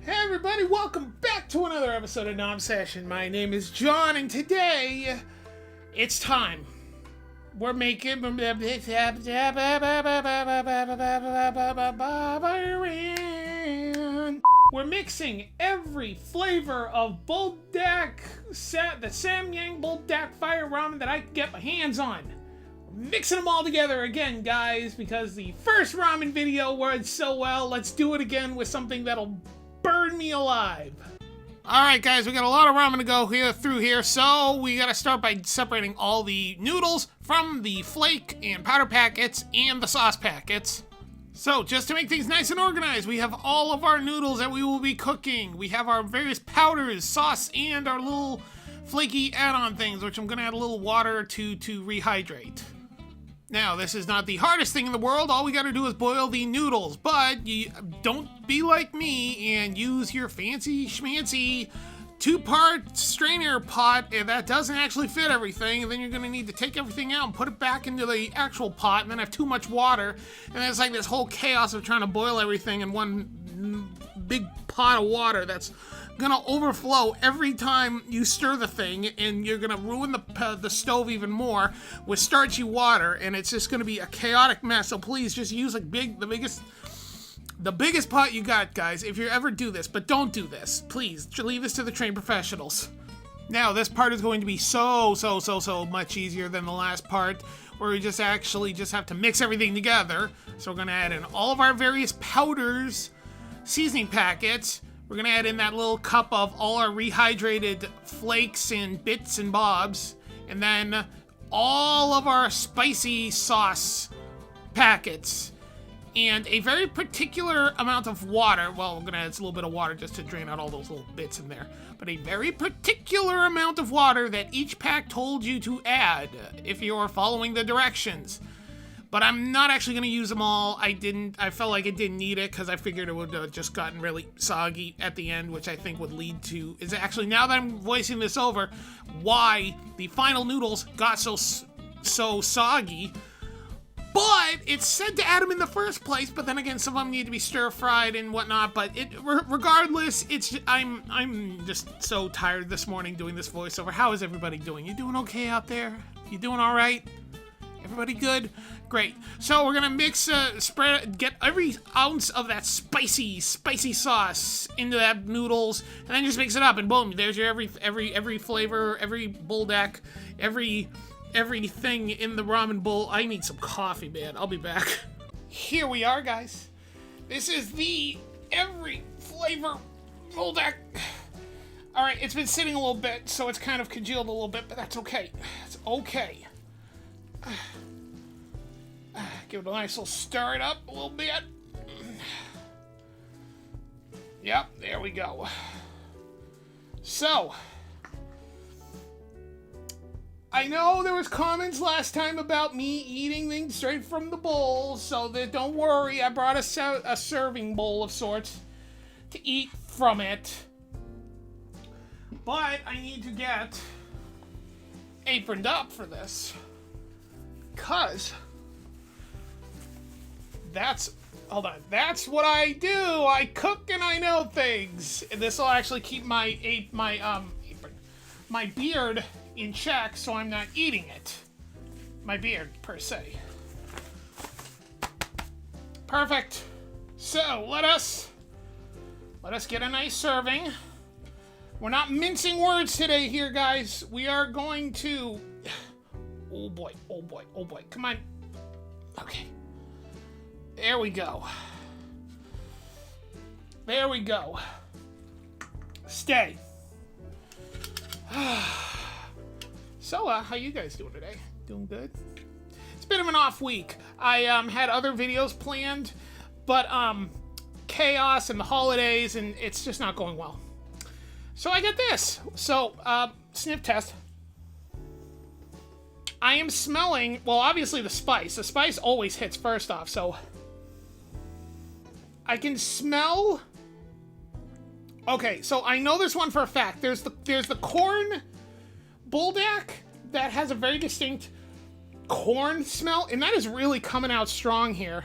Hey everybody, welcome back to another episode of Nom Session. My name is John, and today it's time. We're mixing every flavor of BULDAK, the Samyang BULDAK Fire Ramen that I can get my hands on. We're mixing them all together again, guys, because the first ramen video worked so well. Let's do it again with something that'll burn me alive. Alright guys, we got a lot of ramen to go through here, so we gotta start by separating all the noodles from the flake and powder packets and the sauce packets. So, just to make things nice and organized, we have all of our noodles that we will be cooking. We have our various powders, sauce, and our little flaky add-on things, which I'm gonna add a little water to rehydrate. Now, this is not the hardest thing in the world. All we gotta do is boil the noodles, but you don't be like me and use your fancy schmancy two-part strainer pot that doesn't actually fit everything, and then you're gonna need to take everything out and put it back into the actual pot, and then have too much water, and then it's like this whole chaos of trying to boil everything in one big pot of water that's gonna overflow every time you stir the thing, and you're gonna ruin the stove even more with starchy water, and it's just gonna be a chaotic mess. So please just use like the biggest pot you got, guys, if you ever do this. But don't do this, please. Leave this to the trained professionals. Now this part is going to be so much easier than the last part, where we just have to mix everything together. So we're gonna add in all of our various powders, seasoning packets. We're gonna add in that little cup of all our rehydrated flakes and bits and bobs, and then all of our spicy sauce packets, and a very particular amount of water. Well, we're gonna add a little bit of water just to drain out all those little bits in there, but a very particular amount of water that each pack told you to add if you're following the directions. But I'm not actually going to use them all. I felt like it didn't need it because I figured it would have just gotten really soggy at the end, which I think would lead to, is actually, now that I'm voicing this over, why the final noodles got so soggy. But it's said to add them in the first place, but then again, some of them need to be stir-fried and whatnot. But regardless, I'm just so tired this morning doing this voiceover. How is everybody doing? You doing okay out there? You doing all right? Everybody good? Great. So we're gonna mix, get every ounce of that spicy sauce into that noodles, and then just mix it up, and boom, there's your every flavor, every BULDAK, everything in the ramen bowl. I need some coffee, man. I'll be back. Here we are, guys. This is the every flavor BULDAK. All right, it's been sitting a little bit, so it's kind of congealed a little bit, but that's okay. It's okay. Give it a nice little stir it up a little bit. Yep, there we go. So, I know there was comments last time about me eating things straight from the bowl, so that don't worry, I brought a serving bowl of sorts to eat from it. But I need to get aproned up for this, because that's what I do. I cook and I know things. And this will actually keep my beard in check, so I'm not eating it. My beard, per se. Perfect. So let us get a nice serving. We're not mincing words today here, guys. We are going to... Oh boy. Come on. Okay. There we go. Stay. So, how you guys doing today? Doing good? It's a bit of an off week. I had other videos planned, but chaos and the holidays, and it's just not going well. So I get this. So, sniff test. I am smelling, well, obviously the spice. The spice always hits first off, so I can smell. Okay, so I know this one for a fact. There's the corn BULDAK that has a very distinct corn smell, and that is really coming out strong here.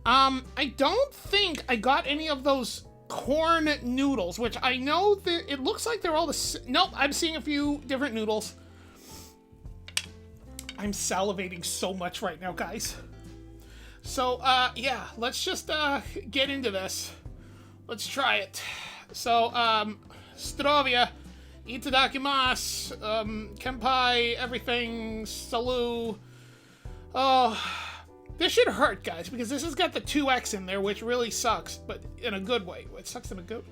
I don't think I got any of those corn noodles, which I know that it looks like they're all the nope, I'm seeing a few different noodles. I'm salivating so much right now, guys. So, yeah, let's just, get into this. Let's try it. So, Zdrovia, itadakimasu, kenpai, everything, salut. Oh, this should hurt, guys, because this has got the 2X in there, which really sucks, but in a good way. It sucks in a good...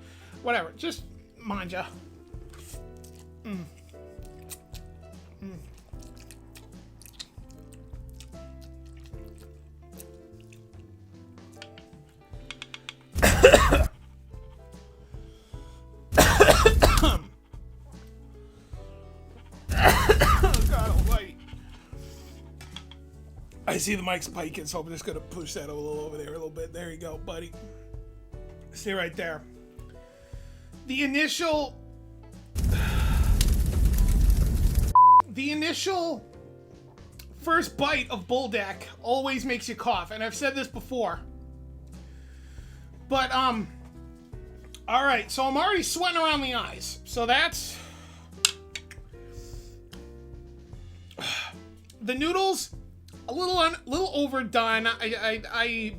Whatever, just manja. Mm. Mm. I see the mic's spiking, so I'm just gonna push that a little over there a little bit. There you go, buddy. Stay right there. The initial first bite of Buldak always makes you cough, and I've said this before. But all right, so I'm already sweating around the eyes. So that's the noodles. A little overdone. It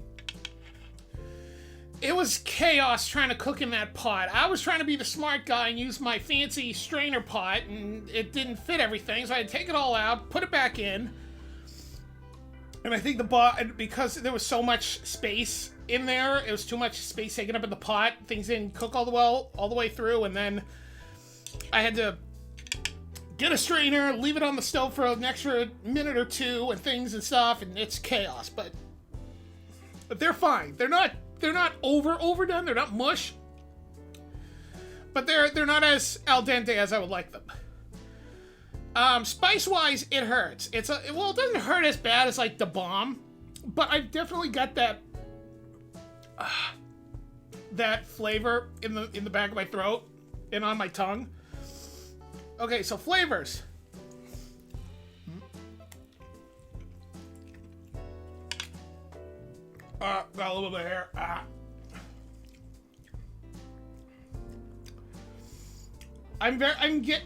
was chaos trying to cook in that pot. I was trying to be the smart guy and use my fancy strainer pot, and it didn't fit everything, so I had to take it all out, put it back in. And I think because there was so much space in there, it was too much space taken up in the pot. Things didn't cook all the way through, and then I had to get a strainer, leave it on the stove for an extra minute or two and things and stuff, and it's chaos. But they're fine. They're not overdone. They're not mush. But they're not as al dente as I would like them. Spice wise, it hurts. It doesn't hurt as bad as like the bomb, but I've definitely got that flavor in the back of my throat and on my tongue. Okay, so flavors. Got a little bit of hair.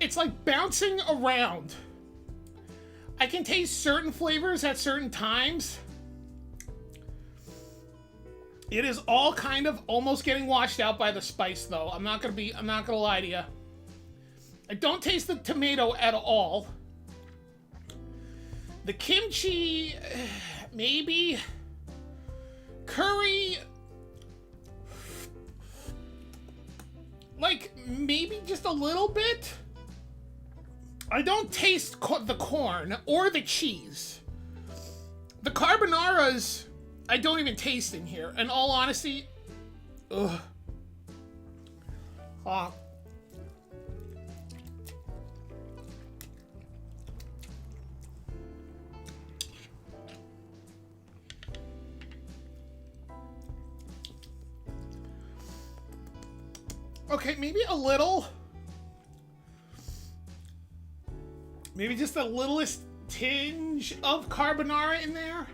It's like bouncing around. I can taste certain flavors at certain times. It is all kind of almost getting washed out by the spice, though. I'm not gonna lie to you. I don't taste the tomato at all. The kimchi, maybe. Curry, like, maybe just a little bit. I don't taste the corn or the cheese. The carbonaras, I don't even taste in here. In all honesty, ugh. Okay, maybe a little. Maybe just the littlest tinge of carbonara in there.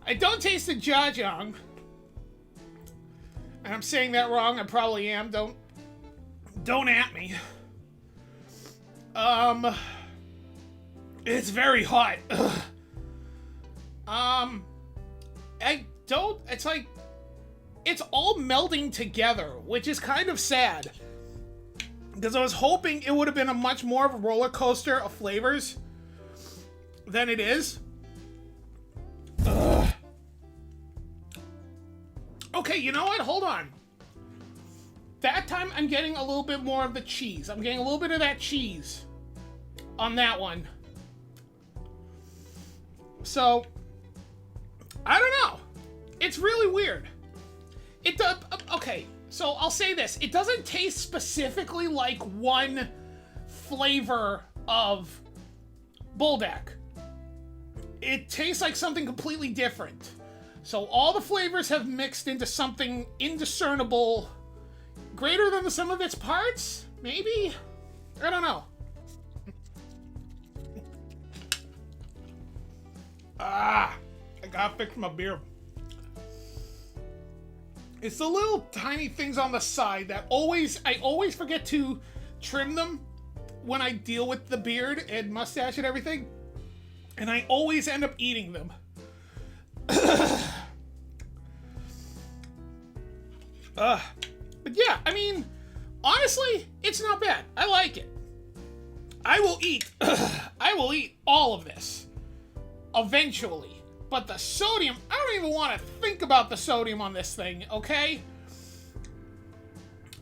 I don't taste the jajang. And I'm saying that wrong, I probably am. Don't at me. It's very hot. It's like, it's all melding together, which is kind of sad. Because I was hoping it would have been a much more of a roller coaster of flavors than it is. Ugh. Okay, you know what? Hold on. That time I'm getting a little bit more of the cheese. I'm getting a little bit of that cheese on that one. So, I don't know. It's really weird. It does. Okay, so I'll say this. It doesn't taste specifically like one flavor of Buldak. It tastes like something completely different. So all the flavors have mixed into something indiscernible, greater than the sum of its parts? Maybe? I don't know. I gotta fix my beer. It's the little tiny things on the side that I always forget to trim them when I deal with the beard and mustache and everything. And I always end up eating them. But yeah, I mean, honestly, it's not bad. I like it. I will eat all of this eventually. But the sodium, I don't even want to think about the sodium on this thing, okay?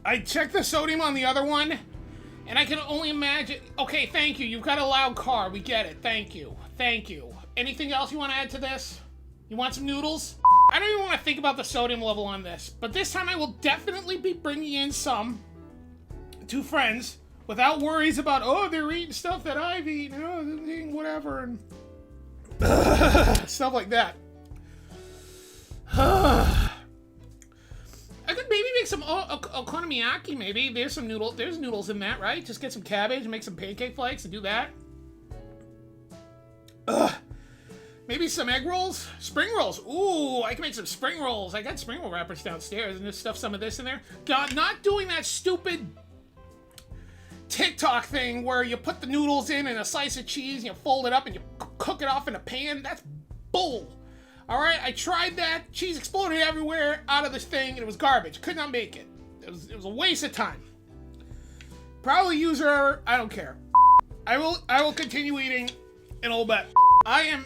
I checked the sodium on the other one, and I can only imagine... Okay, thank you. You've got a loud car. We get it. Thank you. Thank you. Anything else you want to add to this? You want some noodles? I don't even want to think about the sodium level on this, but this time I will definitely be bringing in some to friends without worries about, oh, they're eating stuff that I've eaten, oh, they're eating whatever, and stuff like that. I could maybe make some okonomiyaki, maybe. There's noodles in that, right? Just get some cabbage and make some pancake flakes and do that. Maybe some egg rolls? Spring rolls. Ooh, I can make some spring rolls. I got spring roll wrappers downstairs and just stuff some of this in there. God, not doing that stupid TikTok thing where you put the noodles in and a slice of cheese and you fold it up and you cook it off in a pan. That's bull. Alright, I tried that. Cheese exploded everywhere out of this thing and it was garbage. Could not make it. It was a waste of time. Probably user error. I don't care. I will continue eating in a little bit. I am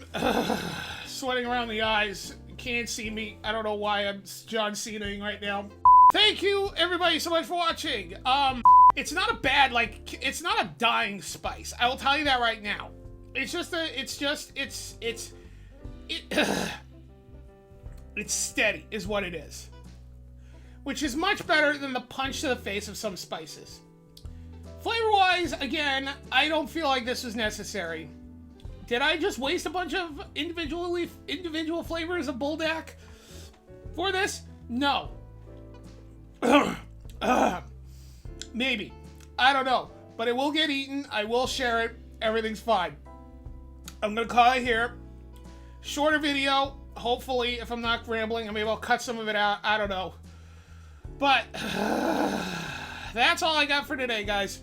sweating around the eyes. You can't see me. I don't know why I'm John Cena-ing right now. Thank you, everybody, so much for watching. It's not a bad, it's not a dying spice. I will tell you that right now. It's steady, is what it is. Which is much better than the punch to the face of some spices. Flavor-wise, again, I don't feel like this was necessary. Did I just waste a bunch of individual flavors of Buldak for this? No. Maybe. I don't know. But it will get eaten. I will share it. Everything's fine. I'm going to call it here. Shorter video. Hopefully, if I'm not rambling, maybe I'll cut some of it out. I don't know. But that's all I got for today, guys.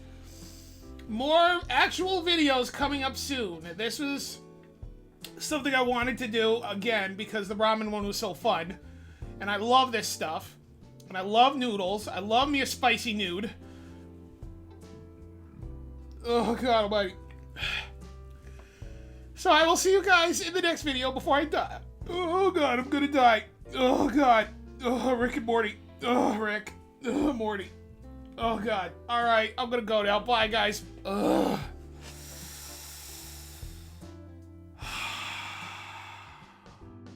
More actual videos coming up soon. This was something I wanted to do, again, because the ramen one was so fun. And I love this stuff. And I love noodles. I love me a spicy nude. Oh, God almighty. So I will see you guys in the next video before I die. Oh, God, I'm gonna die. Oh, God. Oh, Rick and Morty. Oh, Rick. Oh, Morty. Oh, God. All right, I'm gonna go now. Bye, guys. Ugh.